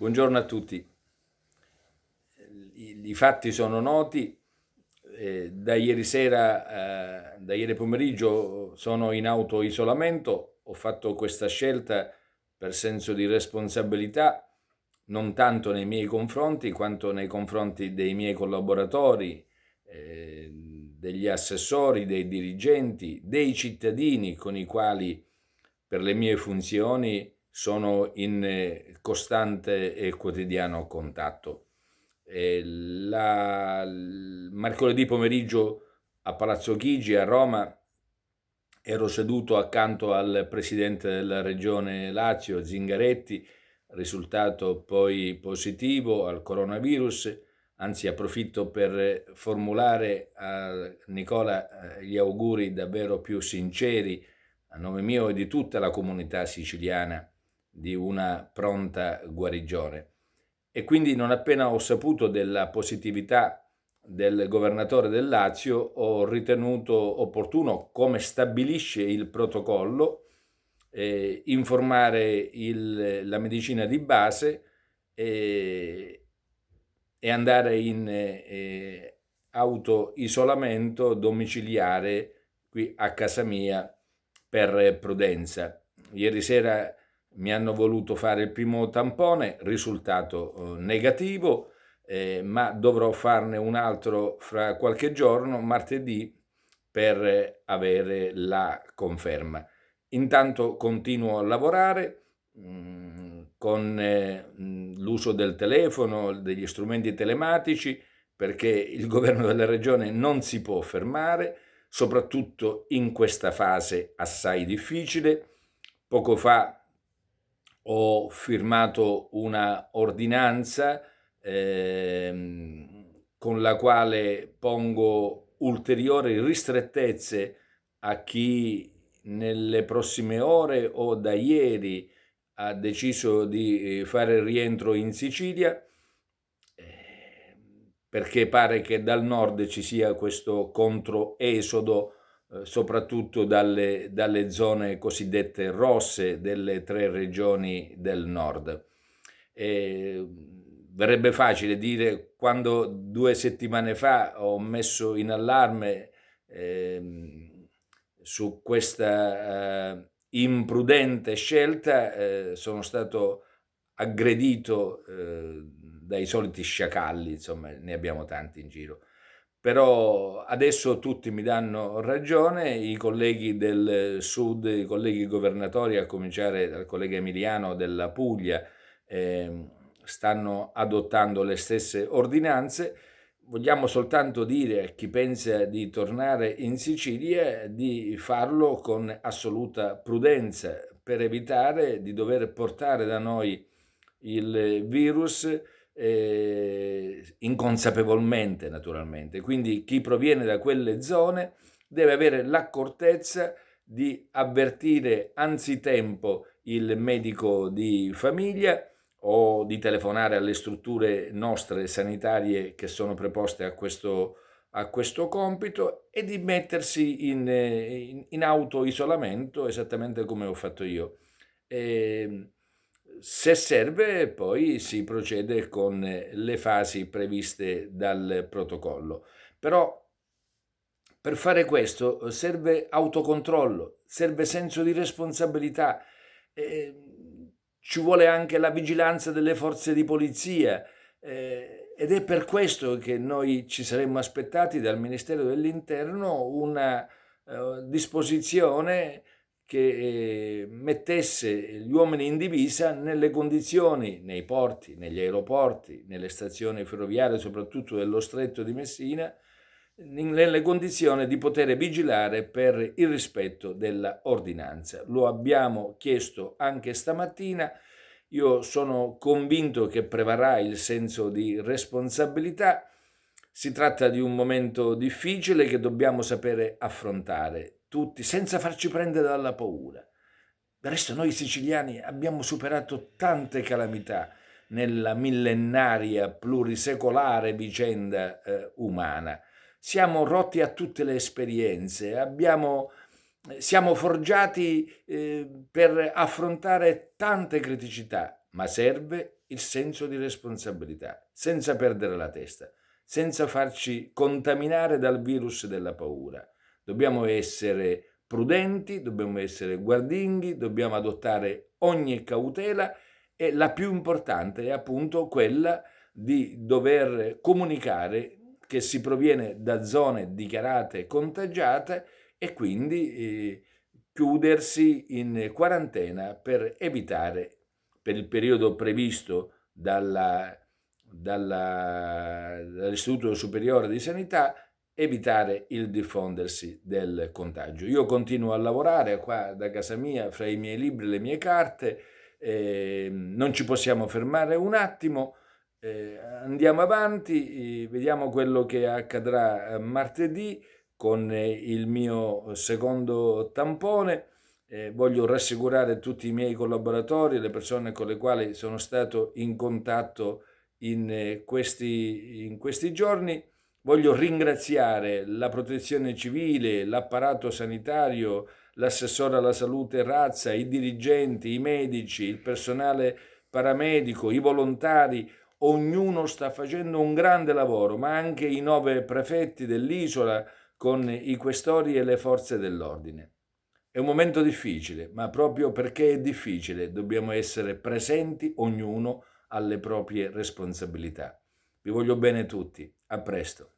Buongiorno a tutti. I fatti sono noti. Da ieri sera, da ieri pomeriggio sono in autoisolamento. Ho fatto questa scelta per senso di responsabilità, non tanto nei miei confronti quanto nei confronti dei miei collaboratori, degli assessori, dei dirigenti, dei cittadini con i quali per le mie funzioni sono in costante e quotidiano contatto. Mercoledì pomeriggio a Palazzo Chigi a Roma ero seduto accanto al presidente della regione Lazio, Zingaretti, risultato poi positivo al coronavirus. Anzi, approfitto per formulare a Nicola gli auguri davvero più sinceri a nome mio e di tutta la comunità siciliana di una pronta guarigione. E quindi non appena ho saputo della positività del governatore del Lazio, ho ritenuto opportuno, come stabilisce il protocollo, informare la medicina di base e andare in autoisolamento domiciliare qui a casa mia per prudenza. Ieri sera mi hanno voluto fare il primo tampone, risultato negativo, ma dovrò farne un altro fra qualche giorno, martedì, per avere la conferma. Intanto continuo a lavorare con l'uso del telefono, degli strumenti telematici, perché il governo della regione non si può fermare, soprattutto in questa fase assai difficile. Poco fa ho firmato una ordinanza con la quale pongo ulteriori ristrettezze a chi nelle prossime ore o da ieri ha deciso di fare il rientro in Sicilia, perché pare che dal nord ci sia questo controesodo, soprattutto dalle zone cosiddette rosse delle 3 regioni del nord. Verrebbe facile dire, quando 2 settimane fa ho messo in allarme su questa imprudente scelta, sono stato aggredito dai soliti sciacalli, insomma, ne abbiamo tanti in giro. Però adesso tutti mi danno ragione, i colleghi del sud, i colleghi governatori, a cominciare dal collega Emiliano della Puglia, stanno adottando le stesse ordinanze. Vogliamo soltanto dire a chi pensa di tornare in Sicilia di farlo con assoluta prudenza per evitare di dover portare da noi il virus inconsapevolmente, naturalmente. Quindi chi proviene da quelle zone deve avere l'accortezza di avvertire anzitempo il medico di famiglia o di telefonare alle strutture nostre sanitarie che sono preposte a questo compito e di mettersi in autoisolamento, esattamente come ho fatto io. Se serve, poi si procede con le fasi previste dal protocollo. Però per fare questo serve autocontrollo, serve senso di responsabilità, ci vuole anche la vigilanza delle forze di polizia, ed è per questo che noi ci saremmo aspettati dal Ministero dell'Interno una disposizione che mettesse gli uomini in divisa nelle condizioni, nei porti, negli aeroporti, nelle stazioni ferroviarie, soprattutto dello Stretto di Messina, nelle condizioni di poter vigilare per il rispetto della ordinanza. Lo abbiamo chiesto anche stamattina. Io sono convinto che prevarrà il senso di responsabilità. Si tratta di un momento difficile che dobbiamo sapere affrontare tutti senza farci prendere dalla paura. Del resto noi siciliani abbiamo superato tante calamità nella millenaria, plurisecolare vicenda umana. Siamo rotti a tutte le esperienze, siamo forgiati per affrontare tante criticità, ma serve il senso di responsabilità, senza perdere la testa, senza farci contaminare dal virus della paura. Dobbiamo essere prudenti, dobbiamo essere guardinghi, dobbiamo adottare ogni cautela e la più importante è appunto quella di dover comunicare che si proviene da zone dichiarate contagiate e quindi chiudersi in quarantena per evitare, per il periodo previsto dall'Istituto Superiore di Sanità, evitare il diffondersi del contagio. Io continuo a lavorare qua da casa mia, fra i miei libri e le mie carte, non ci possiamo fermare un attimo, andiamo avanti, vediamo quello che accadrà martedì con il mio secondo tampone. Voglio rassicurare tutti i miei collaboratori, le persone con le quali sono stato in contatto in questi giorni. Voglio ringraziare la Protezione Civile, l'apparato sanitario, l'assessore alla salute Razza, i dirigenti, i medici, il personale paramedico, i volontari. Ognuno sta facendo un grande lavoro, ma anche i 9 prefetti dell'isola con i questori e le forze dell'ordine. È un momento difficile, ma proprio perché è difficile dobbiamo essere presenti ognuno alle proprie responsabilità. Vi voglio bene tutti, a presto.